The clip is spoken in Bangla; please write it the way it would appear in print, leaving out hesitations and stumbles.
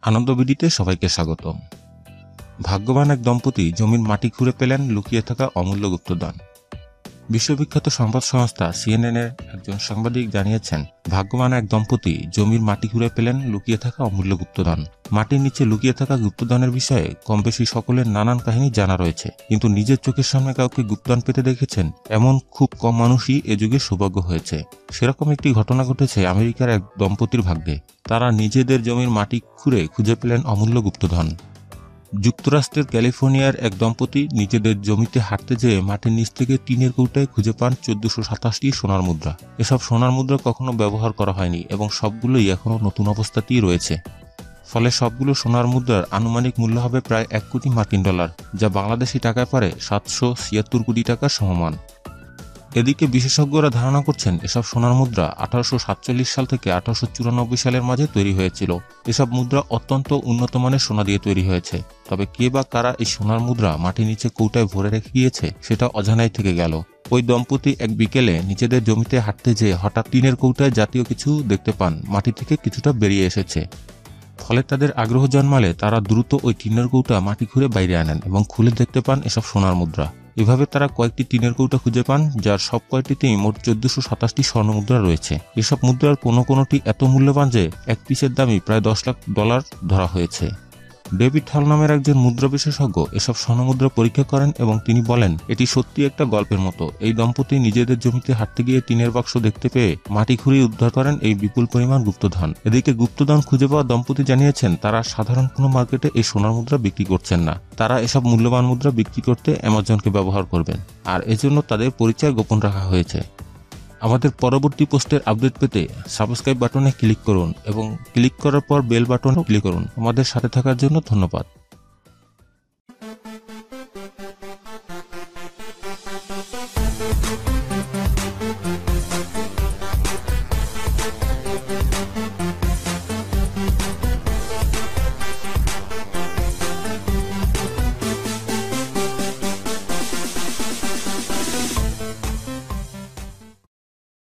আনন্দবিডিতে সবাইকে স্বাগতম। ভাগ্যবান এক দম্পতি জমির মাটি খুঁড়ে পেলেন লুকিয়ে থাকা অমূল্য গুপ্তধন। বিশ্ববিখ্যাত সংবাদ সংস্থা CNN এর একজন সাংবাদিক জানিয়েছেন, ভাগ্যবান এক দম্পতি জমির মাটি খুঁড়ে পেলেন লুকিয়ে থাকা অমূল্য গুপ্তধন। মাটির নিচে লুকিয়ে থাকা গুপ্তধনের বিষয়ে কমবেশি সকলের নানান কাহিনী জানা রয়েছে, কিন্তু নিজের চোখের সামনে কাউকে গুপ্তধন পেতে দেখেছেন এমন খুব কম মানুষই এ যুগে সৌভাগ্য হয়েছে। সেরকম একটি ঘটনা ঘটেছে আমেরিকার এক দম্পতির ভাগ্যে। তারা নিজেদের জমির মাটি খুঁড়ে খুঁজে পেলেন অমূল্য গুপ্তধন। যুক্তরাষ্ট্রের ক্যালিফোর্নিয়ার এক দম্পতি নিজেদের জমিতে হাঁটতে যেয়ে মাটির নিচ থেকে টিনের কৌটায় খুঁজে পান 1427টি সোনার মুদ্রা। এসব সোনার মুদ্রা কখনো ব্যবহার করা হয়নি এবং সবগুলোই এখনও নতুন অবস্থাতেই রয়েছে। ফলে সবগুলো সোনার মুদ্রার আনুমানিক মূল্য হবে প্রায় $1 কোটি, যা বাংলাদেশি টাকায় পড়ে 776 কোটি টাকার সমমান। এদিকে বিশেষজ্ঞরা ধারণা করছেন এসব সোনার মুদ্রা 1847 সাল থেকে 1894 সালের মাঝে তৈরি হয়েছিল। এসব মুদ্রা অত্যন্ত উন্নত মানের সোনা দিয়ে তৈরি হয়েছে। তবে কে বা কারা এই সোনার মুদ্রা মাটির নিচে কৌটায় ভরে রেখে গিয়েছে সেটা অজানাই থেকে গেল। ওই দম্পতি এক বিকেলে নিজেদের জমিতে হাঁটতে যেয়ে হঠাৎ টিনের কৌটায় জাতীয় কিছু দেখতে পান, মাটি থেকে কিছুটা বেরিয়ে এসেছে। ফলে তাদের আগ্রহ জন্মালে তারা দ্রুত ওই টিনের কৌটা মাটি খুঁড়ে বাইরে আনেন এবং খুলে দেখতে পান এসব সোনার মুদ্রা। এভাবে তারা কয়েকটি টিনের কৌটা খুঁজে পান, যার সব কয়টিতেই মোট 1427টি স্বর্ণ মুদ্রা রয়েছে। এসব মুদ্রার কোনোটি এত মূল্যবান যে এক পিসের দামই প্রায় $10 লাখ ধরা হয়েছে। ডেভিড হল নামের একজন মুদ্রা বিশেষজ্ঞ এসব স্বর্ণমুদ্রা পরীক্ষা করেন এবং তিনি বলেন, এটি সত্যি একটা গল্পের মতো। এই দম্পতি নিজেদের জমিতে হাঁটতে গিয়ে টিনের বাক্স দেখতে পেয়ে মাটি খুঁড়িয়ে উদ্ধার করেন এই বিপুল পরিমাণ গুপ্তধন। এদিকে গুপ্তধন খুঁজে পাওয়া দম্পতি জানিয়েছেন, তারা সাধারণ কোনো মার্কেটে এই সোনার মুদ্রা বিক্রি করছেন না। তারা এসব মূল্যবান মুদ্রা বিক্রি করতে অ্যামাজনকে ব্যবহার করবেন, আর এজন্য তাদের পরিচয় গোপন রাখা হয়েছে। আমাদের পরবর্তী পোস্টের আপডেট পেতে সাবস্ক্রাইব বাটনে ক্লিক করুন এবং ক্লিক করার পর বেল বাটনে ক্লিক করুন। আমাদের সাথে থাকার জন্য ধন্যবাদ।